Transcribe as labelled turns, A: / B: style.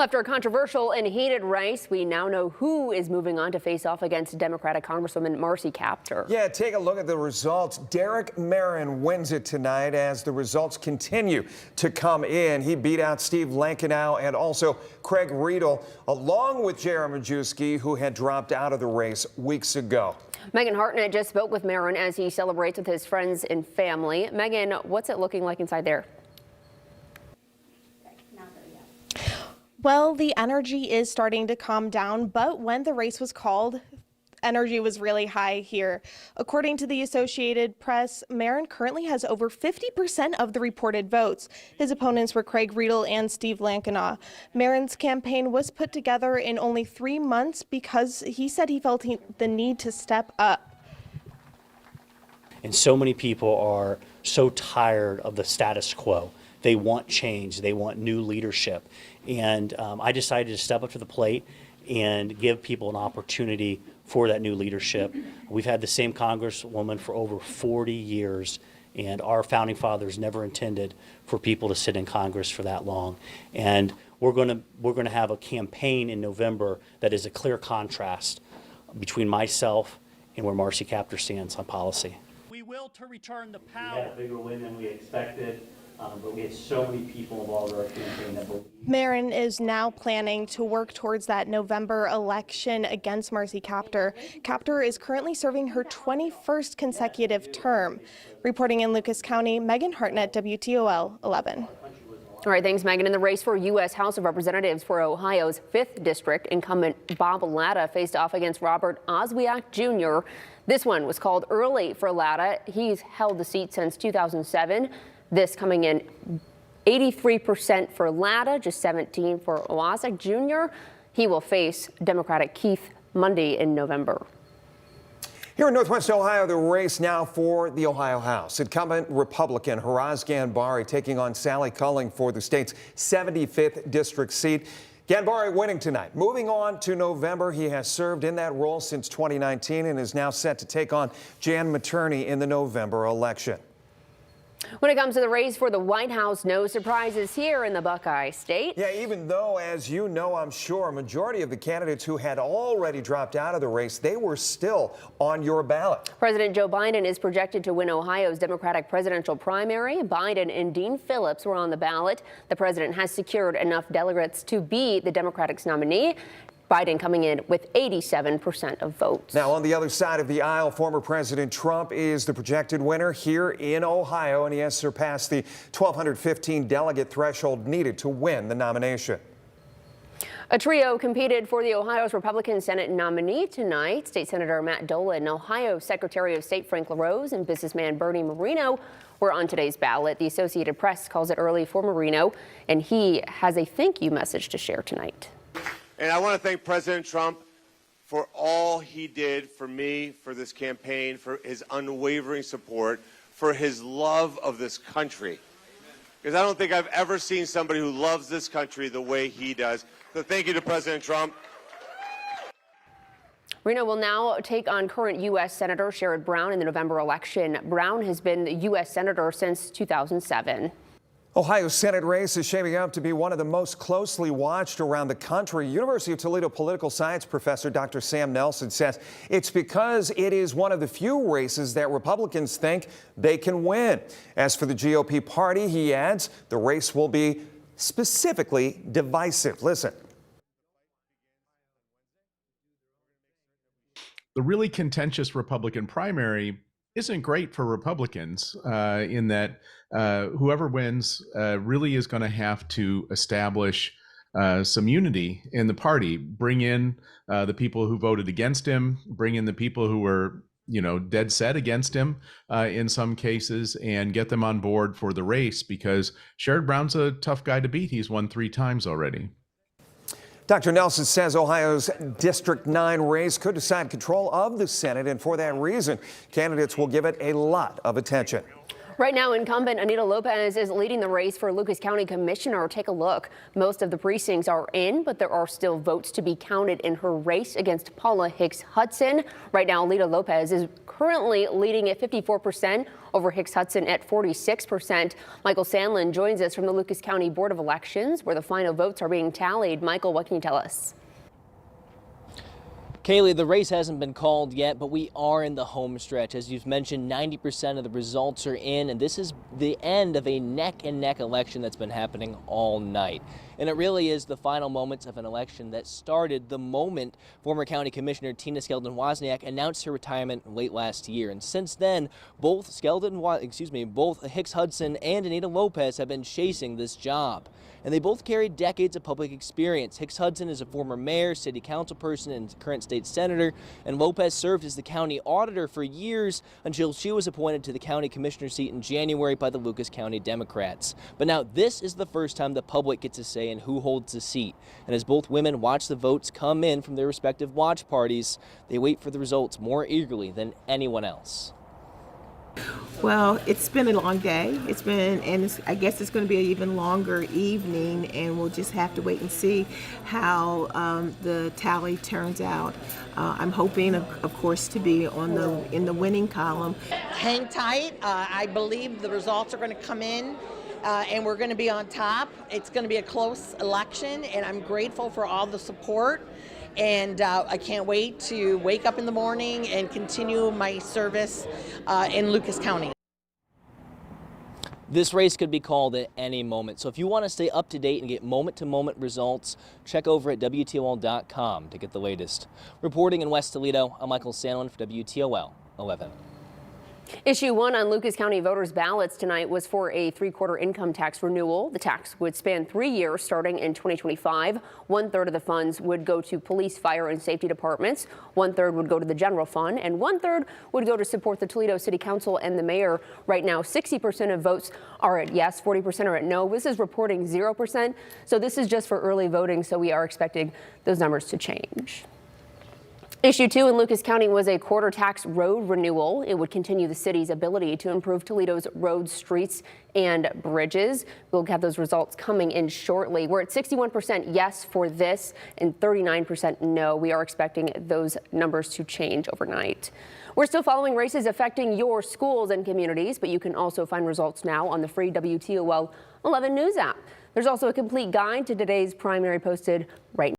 A: After a controversial and heated race, we now know who is moving on to face off against Democratic Congresswoman Marcy Kaptur.
B: Yeah, take a look at the results. Derek Marin wins it tonight as the results continue to come in. He beat out Steve Lankinow and also Craig Riedel, along with Jared Majewski, who had dropped out of the race weeks ago.
A: Megan Hartnett just spoke with Marin as he celebrates with his friends and family. Megan, what's it looking like inside there?
C: Well, the energy is starting to calm down, but when the race was called, energy was really high here. According to the Associated Press, Marin currently has over 50% of the reported votes. His opponents were Craig Riedel and Steve Lankinow. Marin's campaign was put together in only 3 months because he said he felt the need to step up.
D: And so many people are so tired of the status quo. They want change. They want new leadership. And I decided to step up to the plate and give people an opportunity for that new leadership. We've had the same Congresswoman for over 40 years, and our founding fathers never intended for people to sit in Congress for that long. And we're going to have a campaign in November that is a clear contrast between myself and where Marcy Kaptur stands on policy. We will to return the power. We had a bigger win than we expected. But we had so many people involved in our campaign that believe.
C: Marin is now planning to work towards that November election against Marcy Kaptur. Kaptur is currently serving her 21st consecutive term. Reporting in Lucas County, Megan Hartnett, WTOL 11.
A: All right, thanks, Megan. In the race for U.S. House of Representatives for Ohio's 5th District, incumbent Bob Latta faced off against Robert Oswiak Jr. This one was called early for Latta. He's held the seat since 2007. This coming in 83% for Latta, just 17% for Oswiak Jr. He will face Democratic Keith Mundy in November.
B: Here in Northwest Ohio, the race now for the Ohio House. Incumbent Republican Haraz Ganbari taking on Sally Culling for the state's 75th district seat. Ganbari winning tonight. Moving on to November, he has served in that role since 2019 and is now set to take on Jan Materney in the November election.
A: When it comes to the race for the White House, no surprises here in the Buckeye State.
B: Yeah, even though, as you know, I'm sure, a majority of the candidates who had already dropped out of the race, they were still on your ballot.
A: President Joe Biden is projected to win Ohio's Democratic presidential primary. Biden and Dean Phillips were on the ballot. The president has secured enough delegates to be the Democratic's nominee. Biden coming in with 87% of votes.
B: Now, on the other side of the aisle, former President Trump is the projected winner here in Ohio, and he has surpassed the 1,215 delegate threshold needed to win the nomination.
A: A trio competed for the Ohio's Republican Senate nominee tonight. State Senator Matt Dolan, Ohio Secretary of State Frank LaRose, and businessman Bernie Marino were on today's ballot. The Associated Press calls it early for Marino, and he has a thank you message to share tonight.
E: And I want to thank President Trump for all he did for me, for this campaign, for his unwavering support, for his love of this country. Because I don't think I've ever seen somebody who loves this country the way he does. So thank you to President Trump.
A: Marino will now take on current U.S. Senator Sherrod Brown in the November election. Brown has been the U.S. Senator since 2007.
B: Ohio's Senate race is shaping up to be one of the most closely watched around the country. University of Toledo political science professor Dr. Sam Nelson says it's because it is one of the few races that Republicans think they can win. As for the GOP party, he adds, the race will be specifically divisive. Listen.
F: The really contentious Republican primary isn't great for Republicans in that whoever wins really is going to have to establish some unity in the party, bring in the people who voted against him, bring in the people who were, dead set against him in some cases, and get them on board for the race, because Sherrod Brown's a tough guy to beat. He's won 3 times already.
B: Dr. Nelson says Ohio's District 9 race could decide control of the Senate, and for that reason, candidates will give it a lot of attention.
A: Right now, incumbent Anita Lopez is leading the race for Lucas County Commissioner. Take a look. Most of the precincts are in, but there are still votes to be counted in her race against Paula Hicks Hudson. Right now, Anita Lopez is currently leading at 54% over Hicks Hudson at 46%. Michael Sandlin joins us from the Lucas County Board of Elections, where the final votes are being tallied. Michael, what can you tell us?
G: Kaylee, the race hasn't been called yet, but we are in the home stretch. As you've mentioned, 90% of the results are in, and this is the end of a neck-and-neck election that's been happening all night. And it really is the final moments of an election that started the moment former County Commissioner Tina Skeldon-Wozniak announced her retirement late last year. And since then, both Hicks Hudson and Anita Lopez have been chasing this job. And they both carry decades of public experience. Hicks Hudson is a former mayor, city council person, and current state senator, and Lopez served as the county auditor for years until she was appointed to the county commissioner seat in January by the Lucas County Democrats. But now this is the first time the public gets a say in who holds the seat. And as both women watch the votes come in from their respective watch parties, they wait for the results more eagerly than anyone else.
H: Well, it's been a long day. I guess it's going to be an even longer evening, and we'll just have to wait and see how the tally turns out. I'm hoping, of course, to be in the winning column.
I: Hang tight. I believe the results are going to come in, and we're going to be on top. It's going to be a close election, and I'm grateful for all the support. And I can't wait to wake up in the morning and continue my service in Lucas County.
G: This race could be called at any moment. So if you want to stay up to date and get moment-to-moment results, check over at WTOL.com to get the latest. Reporting in West Toledo, I'm Michael Sandlin for WTOL 11.
A: Issue 1 on Lucas County voters' ballots tonight was for a 3/4 income tax renewal. The tax would span 3 years starting in 2025. 1/3 of the funds would go to police, fire, and safety departments. 1/3 would go to the general fund, and 1/3 would go to support the Toledo City Council and the mayor. Right now, 60% of votes are at yes, 40% are at no. This is reporting 0%. So this is just for early voting, so we are expecting those numbers to change. Issue 2 in Lucas County was a quarter tax road renewal. It would continue the city's ability to improve Toledo's roads, streets, and bridges. We'll have those results coming in shortly. We're at 61% yes for this and 39% no. We are expecting those numbers to change overnight. We're still following races affecting your schools and communities, but you can also find results now on the free WTOL 11 News app. There's also a complete guide to today's primary posted right now.